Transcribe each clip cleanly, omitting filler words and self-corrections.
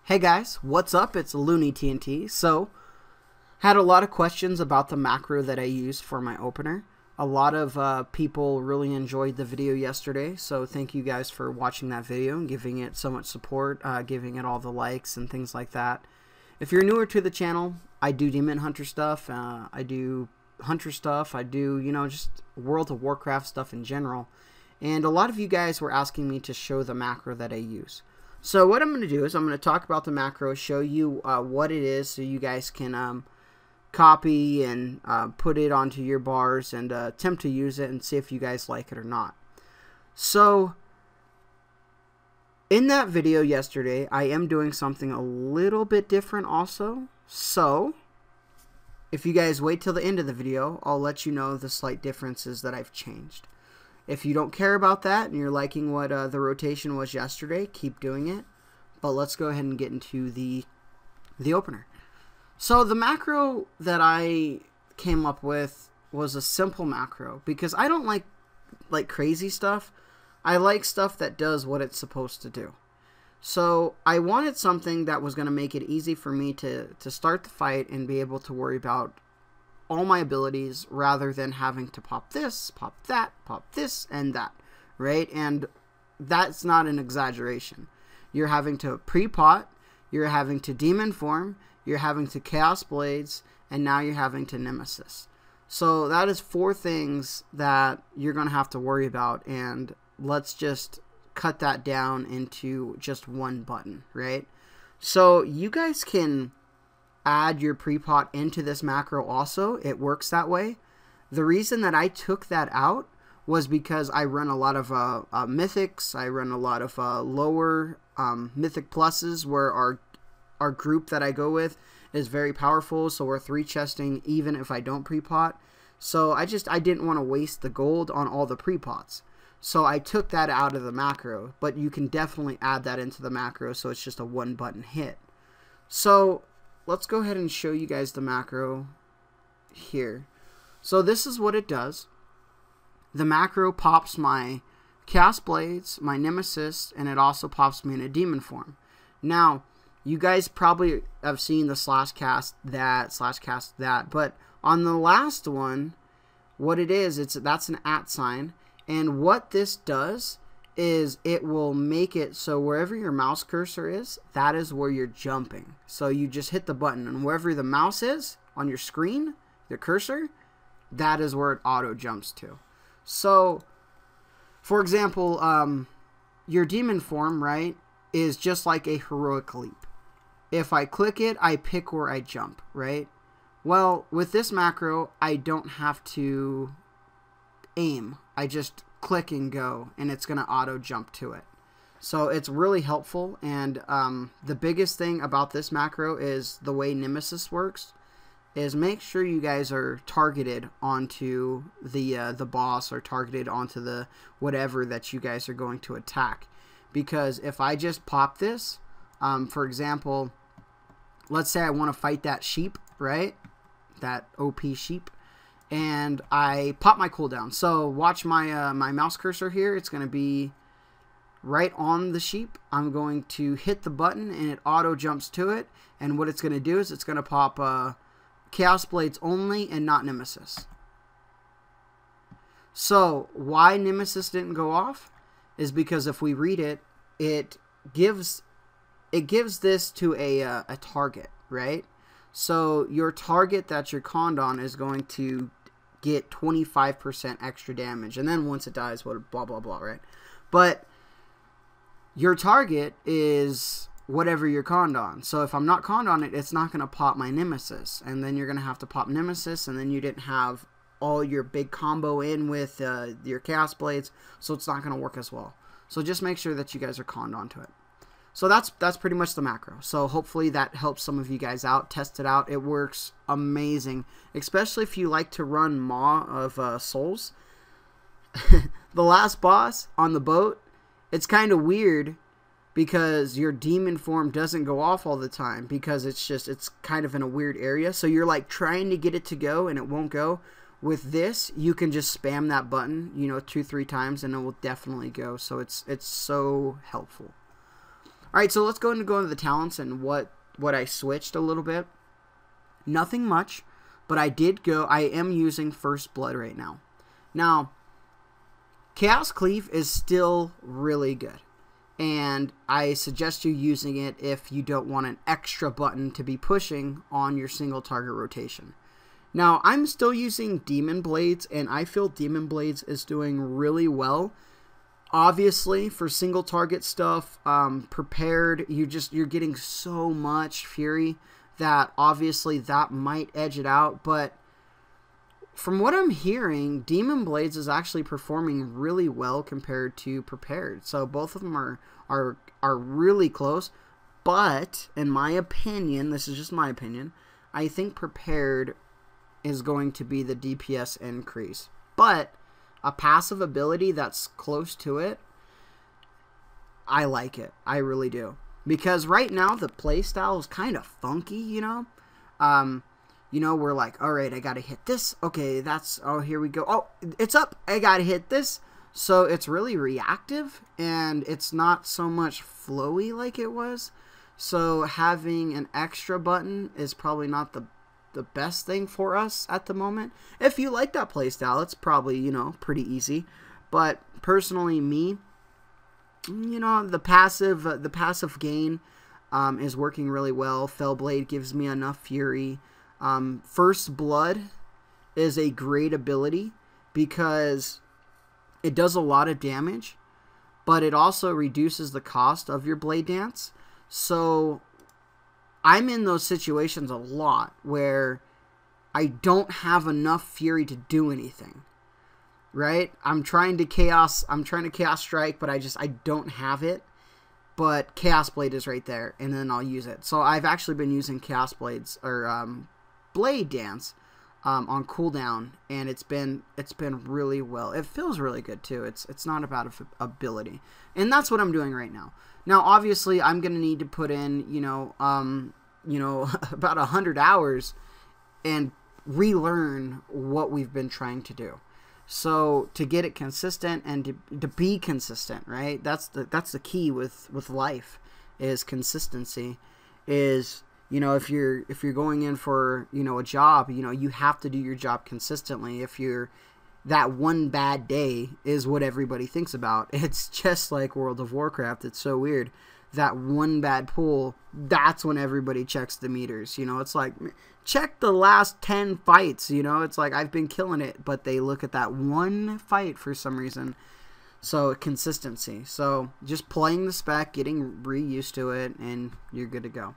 Hey guys, what's up? It's Looney TNT. So, had a lot of questions about the macro that I used for my opener. A lot of people really enjoyed the video yesterday, so thank you guys for watching that video and giving it so much support, giving it all the likes and things like that. If you're newer to the channel, I do Demon Hunter stuff, I do Hunter stuff, I do, just World of Warcraft stuff in general. And a lot of you guys were asking me to show the macro that I use. So what I'm going to do is I'm going to talk about the macro, show you what it is so you guys can copy and put it onto your bars and attempt to use it and see if you guys like it or not. So in that video yesterday, I am doing something a little bit different also. So if you guys wait till the end of the video, I'll let you know the slight differences that I've changed. If you don't care about that and you're liking what the rotation was yesterday, keep doing it. But let's go ahead and get into the opener. So the macro that I came up with was a simple macro because I don't like crazy stuff. I like stuff that does what it's supposed to do. So I wanted something that was going to make it easy for me to start the fight and be able to worry about all my abilities rather than having to pop this, pop that, pop this, and that, right? And that's not an exaggeration. You're having to pre-pot, you're having to Demon Form, you're having to Chaos Blades, and now you're having to Nemesis. So that is 4 things that you're going to have to worry about, and let's just cut that down into just one button, right? So you guys can add your pre-pot into this macro also. It works that way. The reason that I took that out was because I run a lot of mythics. I run a lot of lower mythic pluses where our group that I go with is very powerful, so we're 3-chesting even if I don't pre-pot. So I didn't want to waste the gold on all the pre-pots. So I took that out of the macro, but you can definitely add that into the macro so it's just a 1-button hit. So let's go ahead and show you guys the macro here. So this is what it does. The macro pops my Chaos Blades, my Nemesis, and it also pops me in a Demon Form. Now, you guys probably have seen the /cast that, but on the last one, what it is, that's an @ sign, and what this does is it will make it so wherever your mouse cursor is, that is where you're jumping. So you just hit the button, and wherever the mouse is on your screen, the cursor, that is where it auto jumps to. So, for example, your Demon Form, right, is just like a heroic leap. If I click it, I pick where I jump, right? Well, with this macro, I don't have to aim. I just click and go, and it's going to auto jump to it. So it's really helpful, and the biggest thing about this macro is the way Nemesis works is make sure you guys are targeted onto the boss or targeted onto the whatever that you guys are going to attack. Because if I just pop this, for example, let's say I want to fight that sheep, right? That OP sheep. And I pop my cooldown. So watch my my mouse cursor here. It's going to be right on the sheep. I'm going to hit the button and it auto jumps to it. And what it's going to do is it's going to pop Chaos Blades only and not Nemesis. So why Nemesis didn't go off is because if we read it, it gives this to a target, right? So your target that you're conned on is going to get 25% extra damage. And then once it dies, blah, blah, blah, right? But your target is whatever you're conned on. So if I'm not conned on it, it's not going to pop my Nemesis. And then you're going to have to pop Nemesis, and then you didn't have all your big combo in with your Chaos Blades, so it's not going to work as well. So just make sure that you guys are conned onto it. So that's pretty much the macro. So hopefully that helps some of you guys out. Test it out. It works amazing, especially if you like to run Maw of Souls. The last boss on the boat, it's kind of weird because your Demon Form doesn't go off all the time because it's kind of in a weird area. So you're like trying to get it to go and it won't go. With this, you can just spam that button, 2-3 times, and it will definitely go. So it's so helpful. Alright, so let's go into the talents and what I switched a little bit. Nothing much, but I am using First Blood right now. Now, Chaos Cleave is still really good, and I suggest you using it if you don't want an extra button to be pushing on your single target rotation. Now, I'm still using Demon Blades, and I feel Demon Blades is doing really well. Obviously, for single target stuff, prepared, you're getting so much fury that obviously that might edge it out, but from what I'm hearing, Demon Blades is actually performing really well compared to prepared. So both of them are really close, but in my opinion, this is just my opinion, I think prepared is going to be the DPS increase. But a passive ability that's close to it, I like it. I really do. Because right now the playstyle is kind of funky, you know? You know, we're like, alright, I gotta hit this. Okay, oh, here we go. Oh, it's up. I gotta hit this. So it's really reactive, and it's not so much flowy like it was. So having an extra button is probably not the best thing for us at the moment. If you like that playstyle, it's probably, you know, pretty easy. But personally, me, you know, the passive gain is working really well. Fellblade gives me enough fury. First Blood is a great ability because it does a lot of damage, but it also reduces the cost of your blade dance. So I'm in those situations a lot where I don't have enough fury to do anything. Right? I'm trying to chaos strike, but I don't have it. But Chaos Blade is right there, and then I'll use it. So I've actually been using Chaos Blades or Blade Dance on cooldown, and it's been really well. It feels really good too. It's not about ability, and that's what I'm doing right now. Now, obviously, I'm gonna need to put in about 100 hours and relearn what we've been trying to do. So to get it consistent and to be consistent, right? That's the key with life, is consistency. Is, you know, if you're going in for, you know, a job, you know, you have to do your job consistently. If that one bad day is what everybody thinks about. It's just like World of Warcraft. It's so weird. That one bad pull, that's when everybody checks the meters. You know, it's like, check the last 10 fights. You know, it's like, I've been killing it, but they look at that one fight for some reason. So consistency. So just playing the spec, getting used to it, and you're good to go.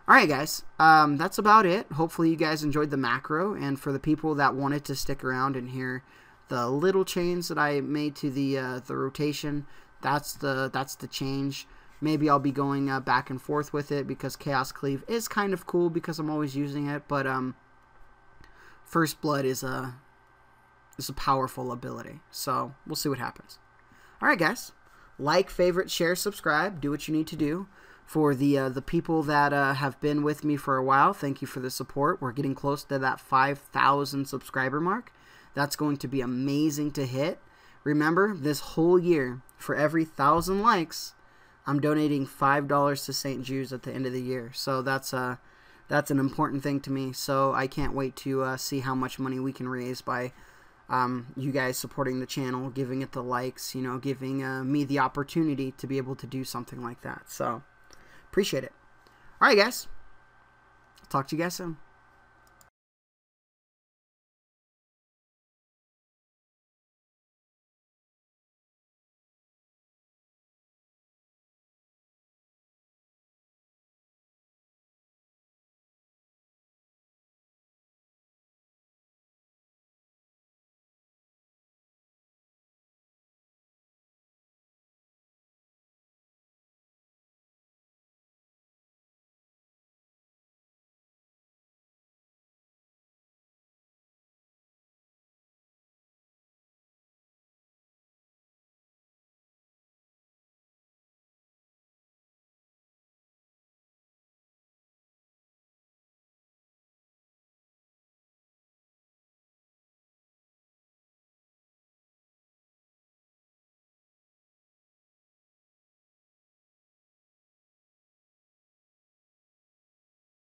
Alright guys, that's about it. Hopefully you guys enjoyed the macro, and for the people that wanted to stick around and hear the little change that I made to the rotation, that's the change. Maybe I'll be going back and forth with it, because Chaos Cleave is kind of cool because I'm always using it, but First Blood is a powerful ability. So we'll see what happens. Alright guys, like, favorite, share, subscribe, do what you need to do. For the people that have been with me for a while, thank you for the support. We're getting close to that 5,000 subscriber mark. That's going to be amazing to hit. Remember, this whole year, for every 1,000 likes, I'm donating $5 to St. Jude's at the end of the year. So that's an important thing to me. So I can't wait to see how much money we can raise by you guys supporting the channel, giving it the likes, you know, giving me the opportunity to be able to do something like that. So appreciate it. Alright guys, talk to you guys soon.